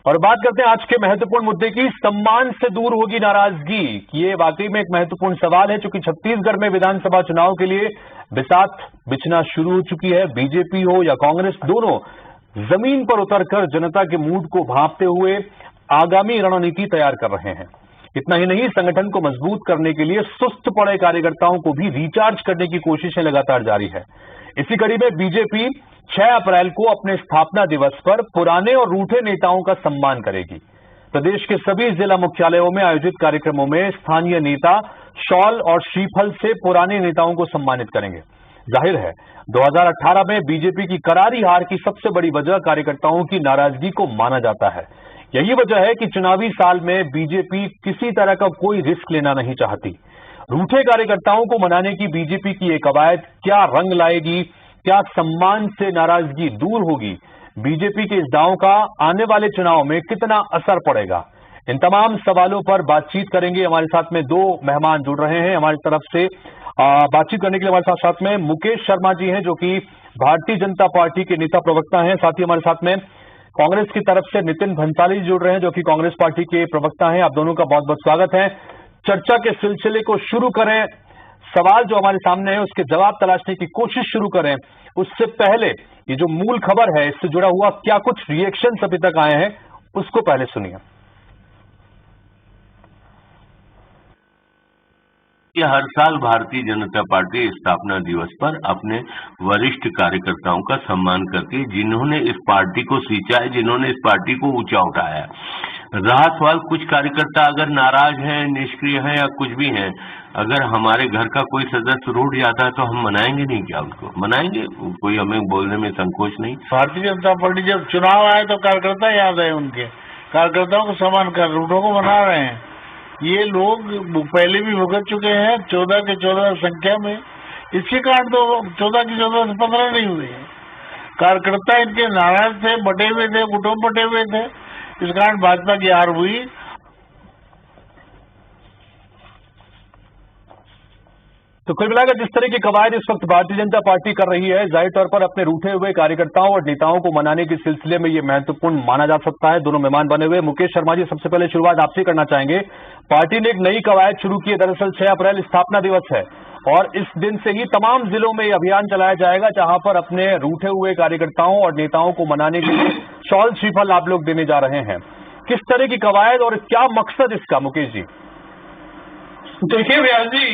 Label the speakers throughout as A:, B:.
A: और बात करते हैं आज के महत्वपूर्ण मुद्दे की। सम्मान से दूर होगी नाराजगी। ये वाकई में एक महत्वपूर्ण सवाल है, क्योंकि छत्तीसगढ़ में विधानसभा चुनाव के लिए बिसात बिछना शुरू हो चुकी है। बीजेपी हो या कांग्रेस, दोनों जमीन पर उतरकर जनता के मूड को भांपते हुए आगामी रणनीति तैयार कर रहे हैं। इतना ही नहीं, संगठन को मजबूत करने के लिए सुस्त पड़े कार्यकर्ताओं को भी रिचार्ज करने की कोशिशें लगातार जारी है। इसी कड़ी में बीजेपी 6 अप्रैल को अपने स्थापना दिवस पर पुराने और रूठे नेताओं का सम्मान करेगी। प्रदेश के सभी जिला मुख्यालयों में आयोजित कार्यक्रमों में स्थानीय नेता शॉल और श्रीफल से पुराने नेताओं को सम्मानित करेंगे। जाहिर है, 2018 में बीजेपी की करारी हार की सबसे बड़ी वजह कार्यकर्ताओं की नाराजगी को माना जाता है। यही वजह है कि चुनावी साल में बीजेपी किसी तरह का कोई रिस्क लेना नहीं चाहती। रूठे कार्यकर्ताओं को मनाने की बीजेपी की ये कवायद क्या रंग लाएगी, क्या सम्मान से नाराजगी दूर होगी, बीजेपी के इस दांव का आने वाले चुनाव में कितना असर पड़ेगा, इन तमाम सवालों पर बातचीत करेंगे। हमारे साथ में 2 मेहमान जुड़ रहे हैं। हमारी तरफ से बातचीत करने के लिए हमारे साथ में मुकेश शर्मा जी हैं, जो कि भारतीय जनता पार्टी के नेता प्रवक्ता हैं। साथ ही हमारे साथ में कांग्रेस की तरफ से नितिन भंसाली जुड़ रहे हैं, जो कि कांग्रेस पार्टी के प्रवक्ता हैं। आप दोनों का बहुत बहुत स्वागत है। चर्चा के सिलसिले को शुरू करें, सवाल जो हमारे सामने है उसके जवाब तलाशने की कोशिश शुरू करें। उससे पहले ये जो मूल खबर है, इससे जुड़ा हुआ क्या कुछ रिएक्शन अभी तक आए हैं, उसको पहले सुनिए।
B: ये हर साल भारतीय जनता पार्टी स्थापना दिवस पर अपने वरिष्ठ कार्यकर्ताओं का सम्मान करती है, जिन्होंने इस पार्टी को सींचा है, जिन्होंने इस पार्टी को ऊंचा उठाया है। रहा सवाल, कुछ कार्यकर्ता अगर नाराज हैं, निष्क्रिय हैं या कुछ भी हैं, अगर हमारे घर का कोई सदस्य रूठ जाता है तो हम मनाएंगे नहीं क्या? उसको मनाएंगे, कोई हमें बोलने में संकोच नहीं।
C: भारतीय जनता पार्टी जब चुनाव आए तो कार्यकर्ता याद है, उनके कार्यकर्ताओं को सम्मान कर रूठों को मना रहे हैं। ये लोग पहले भी भुगत चुके हैं 14 के 14 संख्या में। इसके कारण तो 14 की 14 से 15 नहीं हुए हैं। कार्यकर्ता इनके नाराज थे, बटे हुए थे, गुटों बटे हुए थे, इस कारण भाजपा की हार हुई।
A: तो कुल मिलाकर जिस तरह की कवायद इस वक्त भारतीय जनता पार्टी कर रही है, जाहिर तौर पर अपने रूठे हुए कार्यकर्ताओं और नेताओं को मनाने के सिलसिले में ये महत्वपूर्ण माना जा सकता है। दोनों मेहमान बने हुए। मुकेश शर्मा जी, सबसे पहले शुरुआत आपसे करना चाहेंगे। पार्टी ने एक नई कवायद शुरू की है। दरअसल 6 अप्रैल स्थापना दिवस है और इस दिन से ही तमाम जिलों में यह अभियान चलाया जाएगा, जहां पर अपने रूठे हुए कार्यकर्ताओं और नेताओं को मनाने के लिए शॉल श्रीफल आप लोग देने जा रहे हैं। किस तरह की कवायद और क्या मकसद इसका, मुकेश जी?
D: देखिए व्यास जी,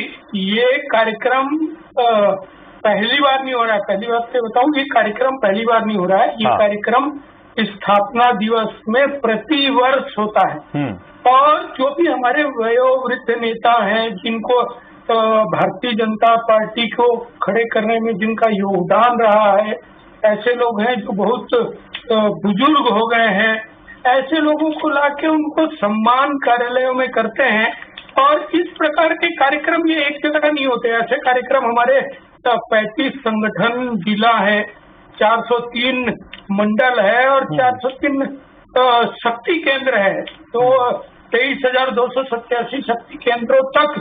D: ये कार्यक्रम पहली बार नहीं हो रहा है। पहली बात से बताऊं, ये कार्यक्रम पहली बार नहीं हो रहा है। ये कार्यक्रम स्थापना दिवस में प्रति वर्ष होता है। और जो भी हमारे वयोवृद्ध नेता हैं, जिनको भारतीय जनता पार्टी को खड़े करने में जिनका योगदान रहा है, ऐसे लोग हैं जो बहुत बुजुर्ग हो गए हैं, ऐसे लोगों को लाके उनको सम्मान कार्यालयों में करते हैं। और इस प्रकार के कार्यक्रम ये एक जगह नहीं होते। ऐसे कार्यक्रम हमारे 35 संगठन जिला है, 403 मंडल है और 403 शक्ति केंद्र है। तो 23,287 शक्ति केंद्रों तक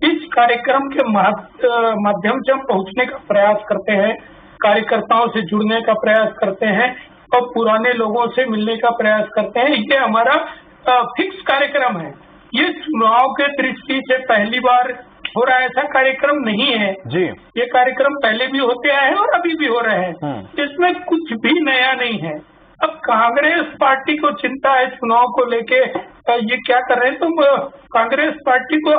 D: इस कार्यक्रम के माध्यम से हम पहुंचने का प्रयास करते हैं, कार्यकर्ताओं से जुड़ने का प्रयास करते हैं और पुराने लोगों से मिलने का प्रयास करते हैं। ये हमारा फिक्स कार्यक्रम है। ये चुनाव के दृष्टि से पहली बार हो रहा है, ऐसा कार्यक्रम नहीं है
A: जी।
D: ये कार्यक्रम पहले भी होते आए हैं और अभी भी हो रहे हैं। इसमें कुछ भी नया नहीं है। अब कांग्रेस पार्टी को चिंता है चुनाव को लेके, ये क्या कर रहे हैं? तो कांग्रेस पार्टी को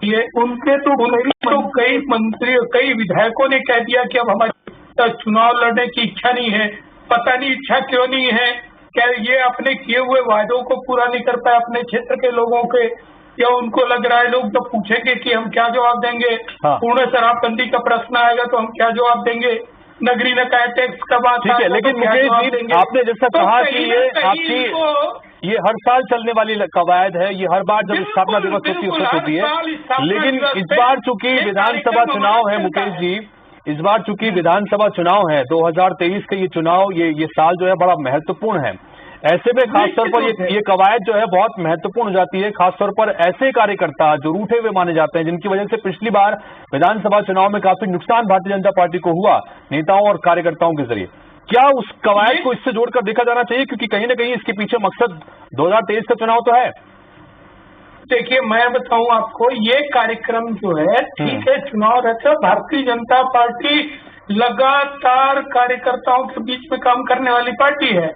D: ये उनके तो कई मंत्री, कई विधायकों ने कह दिया कि अब हमारे चुनाव लड़ने की इच्छा नहीं है। पता नहीं इच्छा क्यों नहीं है। क्या ये अपने किए हुए वादों को पूरा नहीं कर पाए अपने क्षेत्र के लोगों के, या उनको लग रहा है लोग जब पूछेंगे कि हम क्या जवाब देंगे, पूर्ण शराबबंदी का प्रश्न आएगा तो हम क्या जवाब देंगे, नगरीय निकाय टैक्स का बात
A: ठीक है। लेकिन मुकेश जी, आपने जैसा कहा कि ये आपकी ये हर साल चलने वाली कवायद है, ये हर बार जब स्थापना दिवस होती है, लेकिन इस बार चूंकि विधानसभा चुनाव है, मुकेश जी, इस बार चूंकि विधानसभा चुनाव है 2023 का, ये चुनाव ये साल जो है बड़ा महत्वपूर्ण है। ऐसे में खासतौर पर ये कवायद जो है बहुत महत्वपूर्ण हो जाती है, खासतौर पर ऐसे कार्यकर्ता जो रूठे हुए माने जाते हैं, जिनकी वजह से पिछली बार विधानसभा चुनाव में काफी नुकसान भारतीय जनता पार्टी को हुआ नेताओं और कार्यकर्ताओं के जरिए। क्या उस कवायद को इससे जोड़कर देखा जाना चाहिए, क्योंकि कहीं ना कहीं इसके पीछे मकसद 2023 का चुनाव तो है?
D: देखिए, मैं बताऊं आपको, ये कार्यक्रम जो है, ठीक है, चुनाव रहता है, भारतीय जनता पार्टी लगातार कार्यकर्ताओं के बीच में काम करने वाली पार्टी है।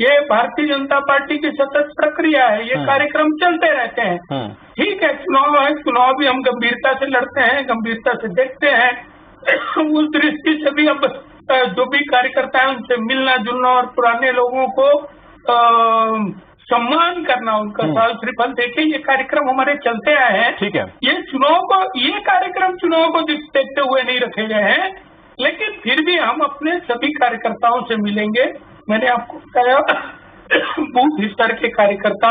D: ये भारतीय जनता पार्टी की सतत प्रक्रिया है, ये कार्यक्रम चलते रहते हैं। ठीक है, चुनाव है, चुनाव भी हम गंभीरता से लड़ते हैं, गंभीरता से देखते हैं। उस दृष्टि से भी अब जो भी कार्यकर्ता है उनसे मिलना जुलना और पुराने लोगों को सम्मान करना, उनका साल श्रीफल देके ये कार्यक्रम हमारे चलते आए हैं।
A: ठीक है,
D: ये कार्यक्रम चुनाव को देखते हुए नहीं रखे गए हैं, लेकिन फिर भी हम अपने सभी कार्यकर्ताओं से मिलेंगे। मैंने आपको बताया, बूथ स्तर के कार्यकर्ता,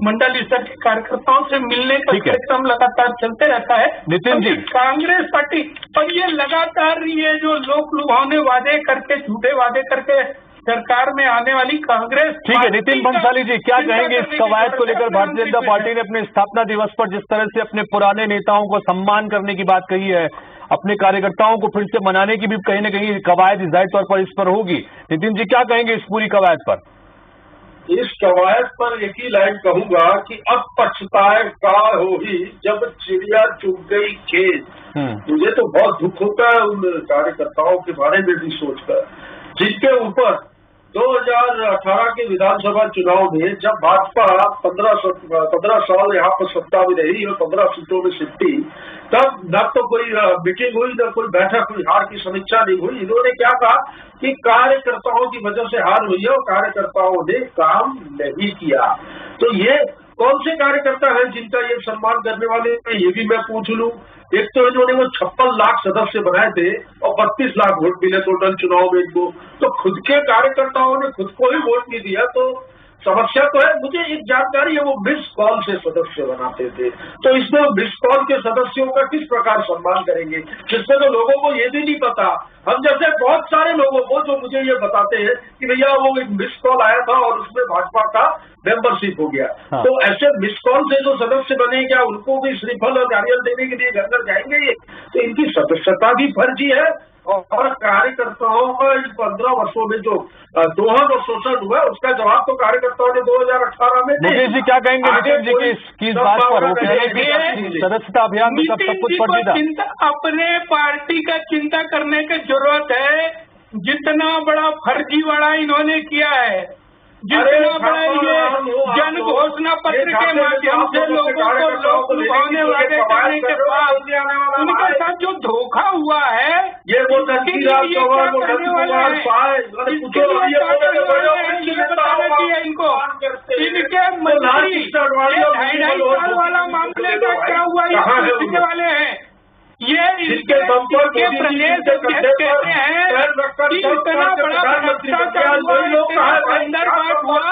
D: मंडल स्तर के कार्यकर्ताओं से मिलने का कार्यक्रम लगातार चलते रहता है।
A: नितिन जी,
D: कांग्रेस पार्टी और ये लगातार ये जो लोक लुभावने वादे करके, झूठे वादे करके सरकार में आने वाली कांग्रेस।
A: ठीक है, नितिन भंसाली जी, क्या कहेंगे इस कवायद को लेकर? भारतीय जनता पार्टी ने अपने स्थापना दिवस पर जिस तरह से अपने पुराने नेताओं को सम्मान करने की बात कही है, अपने कार्यकर्ताओं को फिर से मनाने की भी कहीं न कहीं कवायद जाहिर तौर पर इस पर होगी। नितिन जी, क्या कहेंगे इस पूरी कवायद पर?
E: इस कवायद पर एक ही लाइन कहूंगा कि अब पछताए का हो ही जब चिड़िया चुग गई खेत। मुझे तो बहुत दुख होता है उन कार्यकर्ताओं के बारे में भी सोचकर, जिनके ऊपर 2018 के विधानसभा चुनाव में जब भाजपा 15 साल यहाँ पर सत्ता में रही और 15 सीटों में सिमटी, तब न तो कोई मीटिंग हुई, न कोई बैठक हुई, हार की समीक्षा नहीं हुई। इन्होंने क्या कहा कि कार्यकर्ताओं की वजह से हार हुई है और कार्यकर्ताओं ने काम नहीं किया। तो ये कौन से कार्यकर्ता हैं जिनका ये सम्मान करने वाले हैं, ये भी मैं पूछ लूं। एक तो इन्होंने वो 56 लाख सदस्य बनाए थे और 32 लाख वोट मिले टोटल चुनाव में इनको, तो खुद के कार्यकर्ताओं ने खुद को ही वोट नहीं दिया, तो समस्या तो है। मुझे एक जानकारी है, वो मिस कॉल से सदस्य बनाते थे, तो इसमें मिस कॉल के सदस्यों का किस प्रकार सम्मान करेंगे, जिससे तो लोगों को ये भी नहीं पता। हम जैसे बहुत सारे लोगों को जो मुझे ये बताते हैं कि भैया वो एक मिस कॉल आया था और उसमें भाजपा का मेंबरशिप हो गया। हाँ। तो ऐसे मिस कॉल से जो सदस्य बने, क्या उनको भी श्रीफल और नारियल देने के लिए घर घर जाएंगे ये? तो इनकी सदस्यता भी फर्जी है। और कार्यकर्ताओं का इन 15 वर्षों में जो दोहन और शोषण हुआ, उसका जवाब तो कार्यकर्ताओं ने 2018 में
A: मुकेश जी क्या कहेंगे नितिन जी की इस बात पर? वो कह रहे हैं कि सदस्यता अभियान में सब कुछ फर्जी था।
D: अपने पार्टी का चिंता करने की जरूरत है, जितना बड़ा फर्जीवाड़ा इन्होंने किया है, जितना बड़ा ये जन घोषणा पत्र के माध्यम से लोगों को लोक लुभावने वादे करने के बाद उनके साथ जो धोखा हुआ है, ये बताना चाहिए इनको। इनके मंत्री 2.5 साल वाला मामले का क्या हुआ, ये पूछने वाले हैं। ये इसके प्रदेश अध्यक्ष कहते हैं कि इतना बड़ा भ्रष्टाचार अंदर बात हुआ,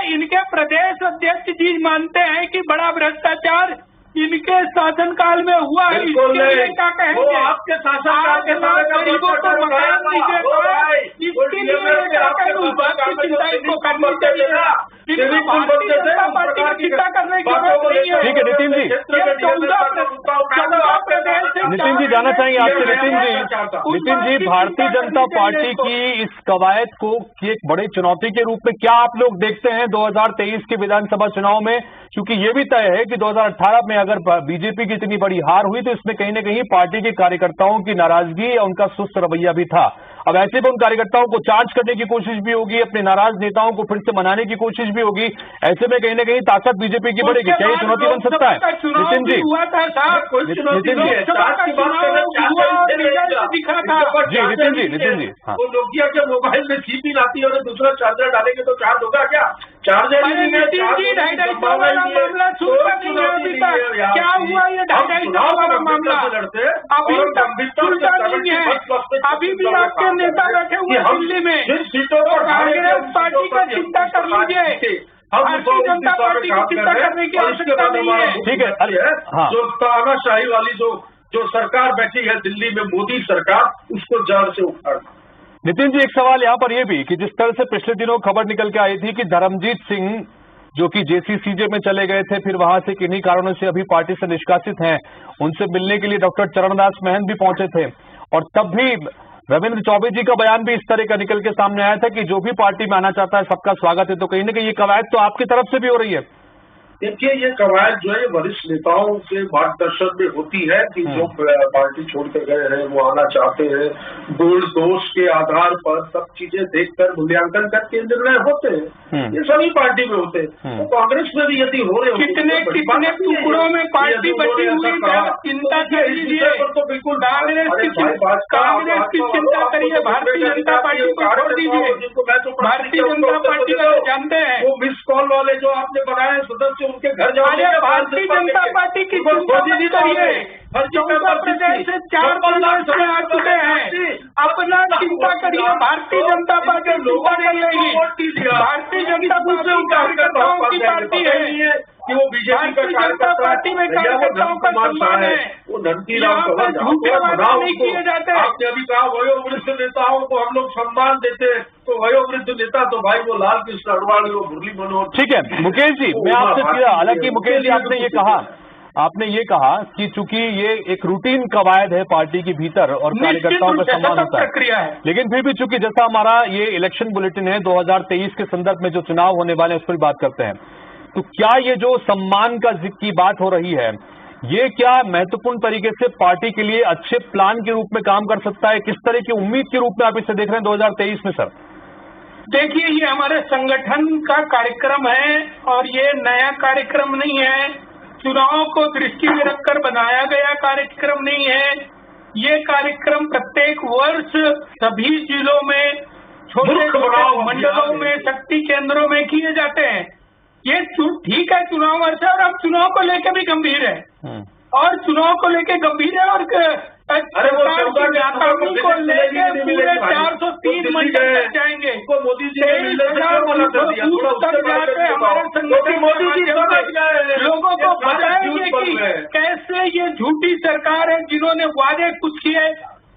D: इनके प्रदेश अध्यक्ष जी मानते हैं कि बड़ा भ्रष्टाचार इनके शासनकाल में हुआ है। इसके लिए क्या कहेंगे?
E: आपके शासनकाल के
D: गरीबों को मकान नहीं दे पाए, इसके लिए क्या कहें? उस बात की चिंता इनको करनी चाहिए। भारतीय जनता पार्टी की चिंता करने की जरूरत नहीं है।
A: ठीक है नितिन जी,
D: 14 प्रदेश।
A: नितिन जी जाना चाहेंगे आपसे। नितिन जी, भारतीय जनता पार्टी की इस कवायद को एक बड़ी चुनौती के रूप में क्या आप लोग देखते हैं 2023 के विधानसभा चुनाव में? क्योंकि ये भी तय है कि 2018 में अगर बीजेपी की इतनी बड़ी हार हुई तो इसमें कहीं न कहीं पार्टी के कार्यकर्ताओं की नाराजगी या उनका सुस्त रवैया भी था। अब ऐसे में उन कार्यकर्ताओं को चार्ज करने की कोशिश भी होगी, अपने नाराज नेताओं को फिर से मनाने की कोशिश भी होगी। ऐसे में कहीं न कहीं ताकत बीजेपी की बढ़ेगी। क्या ये चुनौती बन सकता है? नितिन जी, नितिन जी,
E: वो नोकिया के मोबाइल में सीप ही लाती है और दूसरा चार्जर डालेंगे तो चार्ज होगा क्या? चार्जर
D: क्या हुआ? ये 2.5 वाला मामला अभी भी आपके नेता बैठे हुए हैं दिल्ली में। कांग्रेस पार्टी का चिंता कर लीजिए, भारतीय जनता पार्टी की चिंता करने की आवश्यकता नहीं है।
A: ठीक है,
E: जो तानाशाही वाली जो सरकार बैठी है दिल्ली में, मोदी सरकार, उसको जड़ से उखाड़ना।
A: नितिन जी, एक सवाल यहाँ पर यह भी कि जिस तरह से पिछले दिनों खबर निकल के आई थी कि धर्मजीत सिंह जो कि जेसीसीजे में चले गए थे, फिर वहां से किन्हीं कारणों से अभी पार्टी से निष्कासित हैं, उनसे मिलने के लिए डॉक्टर चरणदास महंत भी पहुंचे थे और तब भी रविंद्र चौबे जी का बयान भी इस तरह का निकल के सामने आया था कि जो भी पार्टी में आना चाहता है सबका स्वागत है, तो कहीं ना कहीं ये कवायद तो आपकी तरफ से भी हो रही है।
E: देखिए, ये कवायद जो है वरिष्ठ नेताओं के मार्गदर्शन में होती है कि जो पार्टी छोड़ कर गए हैं वो आना चाहते हैं, गुण दोष के आधार पर सब चीजें देखकर मूल्यांकन करके निर्णय होते हैं। ये सभी पार्टी में होते हैं, तो कांग्रेस में भी यदि हो रहे
D: कितने टुकड़ों में पार्टी बची हुई चिंता कर लीजिए,
E: तो बिल्कुल
D: कांग्रेस की चिंता करिए, भारतीय जनता पार्टी को छोड़ दीजिए। भारतीय जनता पार्टी का जानते हैं
E: वो मिस कॉल वाले जो आपने बनाए सदस्य, उनके घर जाओगे।
D: भारतीय जनता पार्टी की चिंता करिए, 14 प्रदेश से 4 प्रदेश में आ चुके हैं, अपना चिंता करिए। भारतीय जनता पार्टी चिंता नहीं लेगी। भारतीय जनता पार्टी कार्यकर्ताओं की पार्टी है
E: कि वो बीजेपी का
D: जनता पार्टी में कार्यकर्ताओं का सम्मान है,
E: वो धनती राम
D: झूठे वादे नहीं किए जाते।
E: आपने अभी कहा वयोवृद्ध नेताओं को हम लोग सम्मान देते हैं, तो वयोवृद्ध नेता तो भाई वो लाल कृष्ण अडवाणी, वो मुरली मनोहर।
A: ठीक है मुकेश जी, मैं आपसे सीधा, हालांकि मुकेश जी आपने ये कहा कि चूंकि ये एक रूटीन कवायद है पार्टी के भीतर और कार्यकर्ताओं का सम्मान होता है, लेकिन फिर भी चूंकि जैसा हमारा ये इलेक्शन बुलेटिन है 2023 के संदर्भ में जो चुनाव होने वाले हैं उस पर बात करते हैं, तो क्या ये जो सम्मान की बात हो रही है, ये क्या महत्वपूर्ण तरीके से पार्टी के लिए अच्छे प्लान के रूप में काम कर सकता है? किस तरह की उम्मीद के रूप में आप इसे देख रहे हैं 2023 में? सर
D: देखिए, ये हमारे संगठन का कार्यक्रम है और ये नया कार्यक्रम नहीं है, चुनाव को दृष्टि में रखकर बनाया गया कार्यक्रम नहीं है। ये कार्यक्रम प्रत्येक वर्ष सभी जिलों में, छोटे छोटे मंडलों में, शक्ति केंद्रों में किए जाते हैं। ये ठीक है, चुनाव वर्ष है और हम चुनाव को लेकर भी गंभीर है और चुनाव को लेकर गंभीर है और सरकार की नाकामी को लेकर पूरे 403 मंडल तक जाएंगे,
E: मोदी जी
D: तक जाकर हमारे संगठन लोगों को बताएंगे कि कैसे ये झूठी सरकार है जिन्होंने वादे कुछ किए,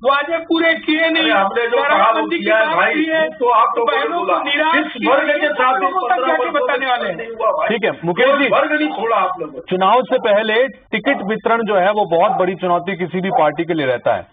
D: वादे पूरे किए नहीं।
E: हमने जो कहा वो किया है भाई, तो आप
D: बहनों को निराश बताने वाले हैं।
A: ठीक है मुकेश जी,
E: वर्ग नहीं छोड़ा आप लोगों।
A: चुनाव से पहले टिकट वितरण जो है वो बहुत बड़ी चुनौती किसी भी पार्टी के लिए रहता है,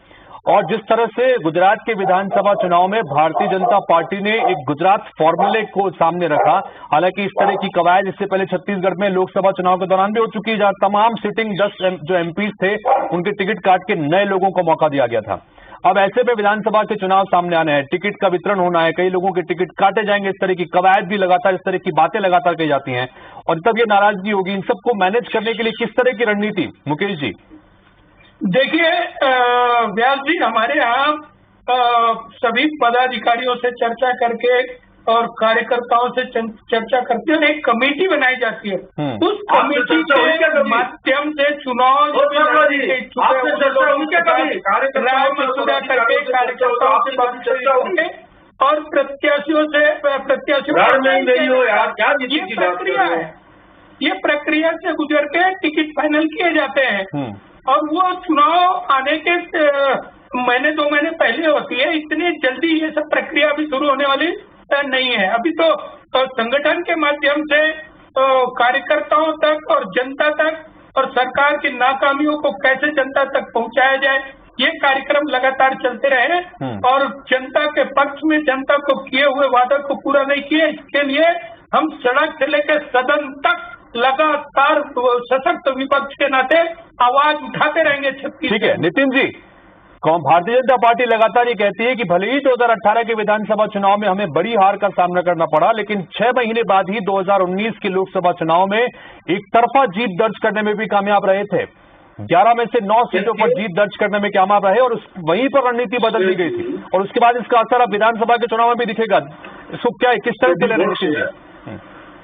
A: और जिस तरह से गुजरात के विधानसभा चुनाव में भारतीय जनता पार्टी ने एक गुजरात फॉर्मूले को सामने रखा, हालांकि इस तरह की कवायद इससे पहले छत्तीसगढ़ में लोकसभा चुनाव के दौरान भी हो चुकी है, जहां तमाम सिटिंग 10 जो एमपीज थे उनके टिकट काट के नए लोगों को मौका दिया गया था। अब ऐसे में विधानसभा के चुनाव सामने आने हैं, टिकट का वितरण होना है, कई लोगों के टिकट काटे जाएंगे, इस तरह की कवायद भी लगातार, इस तरह की बातें लगातार कही जाती हैं, और तब ये नाराजगी होगी। इन सबको मैनेज करने के लिए किस तरह की रणनीति मुकेश जी?
D: देखिए व्यास जी, हमारे यहाँ सभी पदाधिकारियों से चर्चा करके और कार्यकर्ताओं से चर्चा करते हुए एक कमेटी बनाई जाती है। उस कमेटी के माध्यम से चुनाव मसूदा करके कार्यकर्ताओं से चर्चा होगी और प्रत्याशियों से
E: नहीं हो यार, क्या
D: ये प्रक्रिया है, ये प्रक्रिया से गुजर के टिकट फाइनल किए जाते हैं और वो चुनाव आने के महीने 2 महीने पहले होती है। इतनी जल्दी ये सब प्रक्रिया अभी शुरू होने वाली नहीं है। अभी तो संगठन के माध्यम से कार्यकर्ताओं तक और जनता तक और सरकार की नाकामियों को कैसे जनता तक पहुंचाया जाए, ये कार्यक्रम लगातार चलते रहे और जनता के पक्ष में जनता को किए हुए वादे को पूरा नहीं किए, इसके लिए हम सड़क से लेकर सदन तक लगातार सशक्त विपक्ष के नाते आवाज उठाते रहेंगे।
A: ठीक है नितिन जी, भारतीय जनता पार्टी लगातार ये कहती है कि भले ही 2018 के विधानसभा चुनाव में हमें बड़ी हार का सामना करना पड़ा, लेकिन 6 महीने बाद ही 2019 के लोकसभा चुनाव में एक तरफा जीत दर्ज करने में भी कामयाब रहे थे। 11 में से 9 सीटों पर जीत दर्ज करने में कामयाब रहे और वहीं पर रणनीति बदल दी गई थी और उसके बाद इसका असर अब विधानसभा के चुनाव में भी दिखेगा। इसको क्या किस तरह से लेना चाहिए?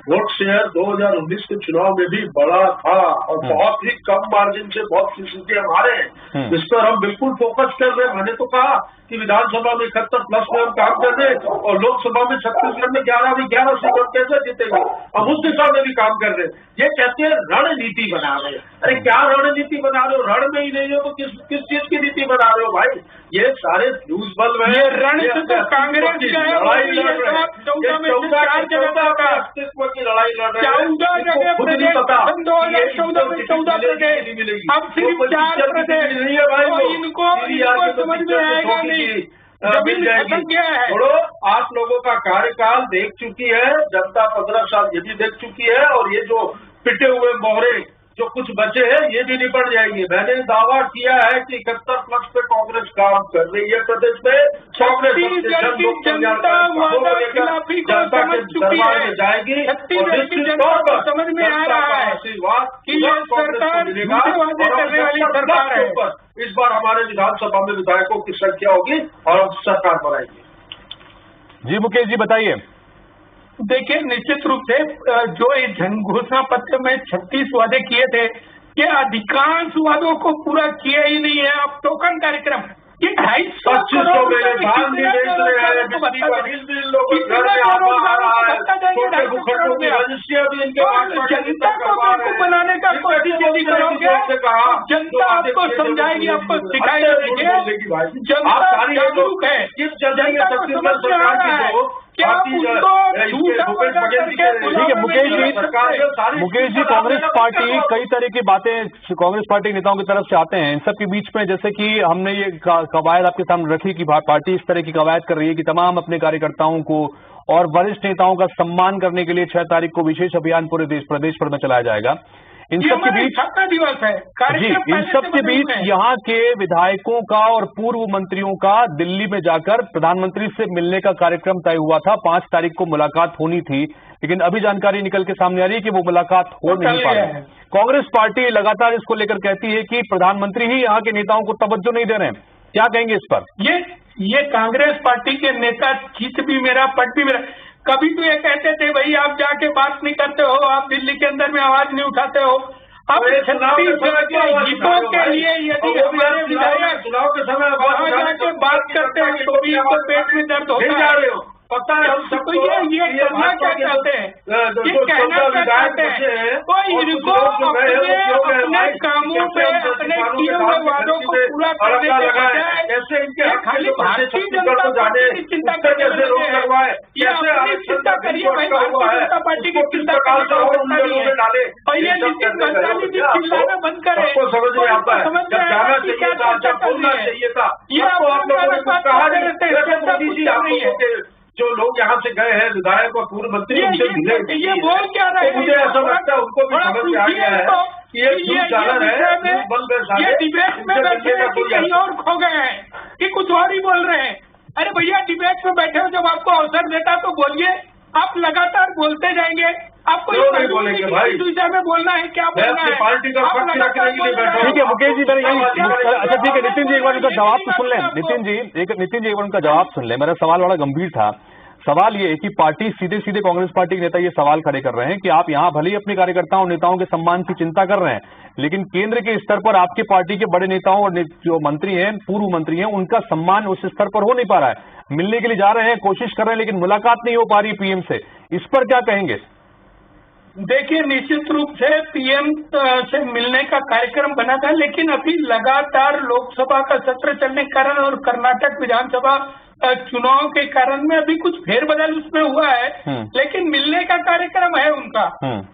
E: वोट शेयर 2019 के चुनाव में भी बड़ा था और बहुत ही कम मार्जिन से बहुत सी सीटें हमारे हैं, जिस पर हम बिल्कुल फोकस कर रहे हैं। मैंने तो कहा कि विधानसभा में 71 प्लस में हम काम कर रहे हैं और लोकसभा में छत्तीसगढ़ में 11 सीट हम कैसे जीतेंगे, हम उस दिशा में भी काम कर रहे हैं। ये कहते हैं रणनीति बना रहे हैं। अरे क्या रणनीति बना रहे हो? रण में ही नहीं हो तो किस चीज की नीति बना रहे हो भाई? ये सारे न्यूज बल्ब है,
D: रण तो कांग्रेस का है,
E: लड़ाई लड़ रहे हैं, 14 का अस्तित्व की लड़ाई लड़ रहे हैं।
D: 14 जगह प्रदेश, 2014 में 14 प्रदेश, अब सिर्फ 4 प्रदेश, इनको समझ में आएगा नहीं।
E: मिल जाएगी। छोड़ो, आप लोगों का कार्यकाल देख चुकी है जनता, 15 साल ये भी देख चुकी है, और ये जो पिटे हुए मोहरे जो कुछ बचे हैं ये भी निपट जाएंगे। मैंने दावा किया है कि 71+ पे कांग्रेस काम कर रही है प्रदेश में। कांग्रेस जनता के दरबार में जाएगी और निश्चित तौर पर
D: समझ में आ रहा है
E: आशीर्वाद
D: कि ये सरकार
E: मिलेगा।
D: करने वाली सरकार है।
E: इस बार हमारे विधानसभा में विधायकों की संख्या होगी और हम सरकार बनाएंगे।
A: जी मुकेश जी बताइए।
D: देखिए, निश्चित रूप से जो इस जन घोषणा पत्र में 36 वादे किए थे, ये अधिकांश वादों को पूरा किया ही नहीं है। अब टोकन कार्यक्रम, ये 250 करोड़
E: मेरे धान भी बेच रहे हैं, बिजली का बिल भी लोगों के घर में आ रहा है, छोटे भूखंडों की रजिस्ट्रियां भी इनके
D: जनता को बेवकूफ बनाने का कोशिश यदि करोगे, जनता आपको समझाएगी, आपको सिखाएगी। देखिए, जनता जागरूक है, जनता को समझ में आ रहा है।
A: ठीक है मुकेश जी, कांग्रेस पार्टी कई तरह की बातें कांग्रेस पार्टी नेताओं की तरफ से आते हैं। इन सब के बीच में जैसे कि हमने ये कवायद आपके सामने रखी कि पार्टी इस तरह की कवायद कर रही है कि तमाम अपने कार्यकर्ताओं को और वरिष्ठ नेताओं का सम्मान करने के लिए 6 तारीख को विशेष अभियान पूरे प्रदेश भर में चलाया जाएगा। इन सब के बीच
D: दिवस है
A: जी, इन सब के बीच यहाँ के विधायकों का और पूर्व मंत्रियों का दिल्ली में जाकर प्रधानमंत्री से मिलने का कार्यक्रम तय हुआ था। 5 तारीख को मुलाकात होनी थी, लेकिन अभी जानकारी निकल के सामने आ रही है कि वो मुलाकात हो नहीं पा रही है। कांग्रेस पार्टी लगातार इसको लेकर कहती है कि प्रधानमंत्री ही यहाँ के नेताओं को तवज्जो नहीं दे रहे हैं। क्या कहेंगे इस पर?
D: ये कांग्रेस पार्टी के नेता चित भी मेरा, पट भी मेरा। कभी तो ये कहते थे भाई आप जाके बात नहीं करते हो, आप दिल्ली के अंदर में आवाज नहीं उठाते हो। अब छत्तीसगढ़ के हितों के लिए यदि हमारे विधायक
E: चुनाव के समय
D: वहां जाके बात करते हैं तो भी इनको पेट में दर्द होता है।
E: पता है हम सबको
D: ये कहना क्या चाहते हैं, ये कहना क्या चाहते हैं, तो इनको अपने कामों पे, अपने किए हुए वादों को पूरा करने के बजाय
E: ऐसे इनके
D: खाली भारतीय जनता पार्टी की चिंता करने लगे हैं। ये अपनी चिंता करिए भाई, भारतीय जनता पार्टी की चिंता करने का आवश्यकता नहीं है। और ये नितिन गडकरी जी चिल्लाना बंद करें,
E: समझ में आता है
D: समझ में आ रहा है कि क्या चर्चा कर रही है। ये
E: आप जो लोग यहाँ से गए हैं विधायक और पूर्व मंत्री, उनसे मिले,
D: ये बोल क्या रहे हैं?
E: मुझे ऐसा लगता है उनको भी समझ में आ गया है कि ये झूठ चालर है,
D: ये डिबेट में बैठे हैं कि कहीं और खो गए हैं कि कुछ और ही बोल रहे हैं। अरे भैया, डिबेट में बैठे हो, जब आपको अवसर देता तो बोलिए। आप लगातार बोलते जाएंगे, आपको
E: नहीं बोलेंगे भाई,
D: विषय में बोलना है, क्या बोलना है?
E: पार्टी का पक्ष रखने के लिए बैठा।
A: ठीक है मुकेश जी, मेरा यही अच्छा ठीक है। नितिन जी एक बार उनका जवाब तो सुन लें। नितिन जी एक बार उनका जवाब सुन लें। मेरा सवाल बड़ा गंभीर था। सवाल ये है कि पार्टी सीधे कांग्रेस पार्टी के नेता ये सवाल खड़े कर रहे हैं कि आप यहाँ भले ही अपने कार्यकर्ताओं नेताओं के सम्मान की चिंता कर रहे हैं, लेकिन केंद्र के स्तर पर आपके पार्टी के बड़े नेताओं और जो मंत्री हैं, पूर्व मंत्री हैं, उनका सम्मान उस स्तर पर हो नहीं पा रहा है। मिलने के लिए जा रहे हैं, कोशिश कर रहे हैं, लेकिन मुलाकात नहीं हो पा रही पीएम से। इस पर क्या कहेंगे?
D: देखिए, निश्चित रूप से पीएम से मिलने का कार्यक्रम बना था, लेकिन अभी लगातार लोकसभा का सत्र चलने के कारण और कर्नाटक विधानसभा चुनाव के कारण में अभी कुछ फेरबदल उसमें हुआ है, लेकिन मिलने का कार्यक्रम है उनका।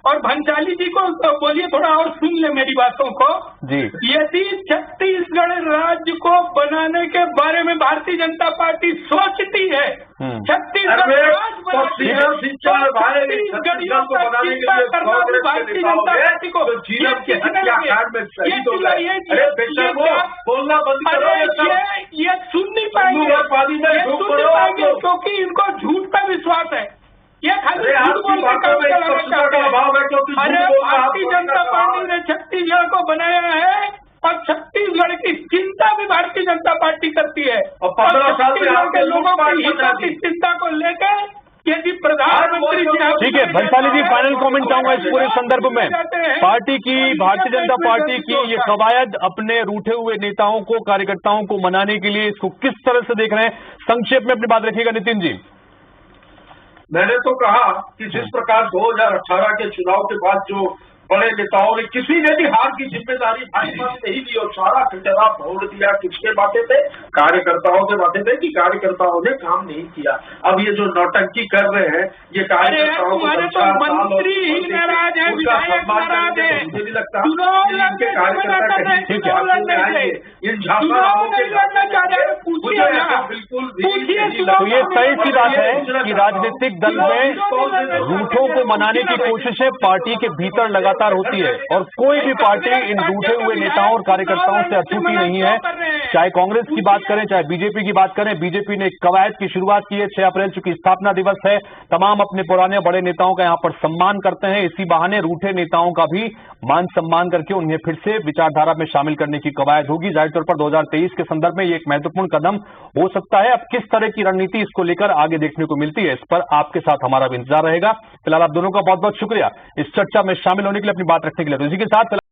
D: और भंसाली जी को बोलिए थोड़ा और सुन ले मेरी बातों को जी। यदि छत्तीसगढ़ राज्य को बनाने के बारे में भारतीय जनता पार्टी सोचती है, छत्तीसगढ़ राज्य भारतीय जनता पार्टी को
E: बोलना बंद करो,
D: ये सुन नहीं पाएंगे क्योंकि इनको झूठ पे विश्वास है। ये खाली झूठ बोल के काम चलाना चाहते हैं। अरे भारतीय जनता पार्टी ने छत्तीसगढ़ को बनाया है और छत्तीसगढ़ की चिंता भी भारतीय जनता पार्टी करती है। और 15 साल के लोगों की हितों की चिंता को लेकर यदि प्रधानमंत्री
A: ठीक है भंसाली जी, फाइनल कमेंट चाहूंगा इस पूरे संदर्भ में। पार्टी की, भारतीय जनता पार्टी की ये कवायद अपने रूठे हुए नेताओं को, कार्यकर्ताओं को मनाने के लिए, इसको किस तरह से देख रहे हैं? संक्षेप में अपनी बात रखिएगा नितिन जी।
E: मैंने तो कहा कि जिस प्रकार 2018 के चुनाव के बाद जो बड़े नेताओं ने, किसी ने भी हार की जिम्मेदारी भाजपा से नहीं ली और सारा कचरा फोड़ दिया। किसके माथे पे? कार्यकर्ताओं के माथे पे, कि कार्यकर्ताओं ने काम नहीं किया। अब ये जो नौटंकी कर रहे हैं, ये कार्यकर्ताओं को
D: मंत्री ही नाराज है, विधायक नाराज है,
E: मुझे भी लगता है
D: इनके
E: कार्यकर्ता इन झांसारामों के बिल्कुल
A: तो ये तय सी बात है कि राजनीतिक दल में रूठों को मनाने की कोशिशें पार्टी के भीतर लगातार होती है और कोई भी पार्टी इन रूठे हुए नेताओं और कार्यकर्ताओं से अछूती नहीं है। चाहे कांग्रेस की बात करें, चाहे बीजेपी की बात करें, बीजेपी ने एक कवायद की शुरुआत की है। 6 अप्रैल चूंकि स्थापना दिवस है, तमाम अपने पुराने बड़े नेताओं का यहां पर सम्मान करते हैं। इसी बहाने रूठे नेताओं का भी मान सम्मान करके उन्हें फिर से विचारधारा में शामिल करने की कवायद होगी। जाहिर तौर पर 2023 के संदर्भ में ये एक महत्वपूर्ण कदम हो सकता है। अब किस तरह की रणनीति इसको लेकर आगे देखने को मिलती है, इस पर आपके साथ हमारा भी इंतजार रहेगा। फिलहाल आप दोनों का बहुत बहुत शुक्रिया इस चर्चा में शामिल होने के लिए, अपनी बात रखने के लिए। तो इसी के साथ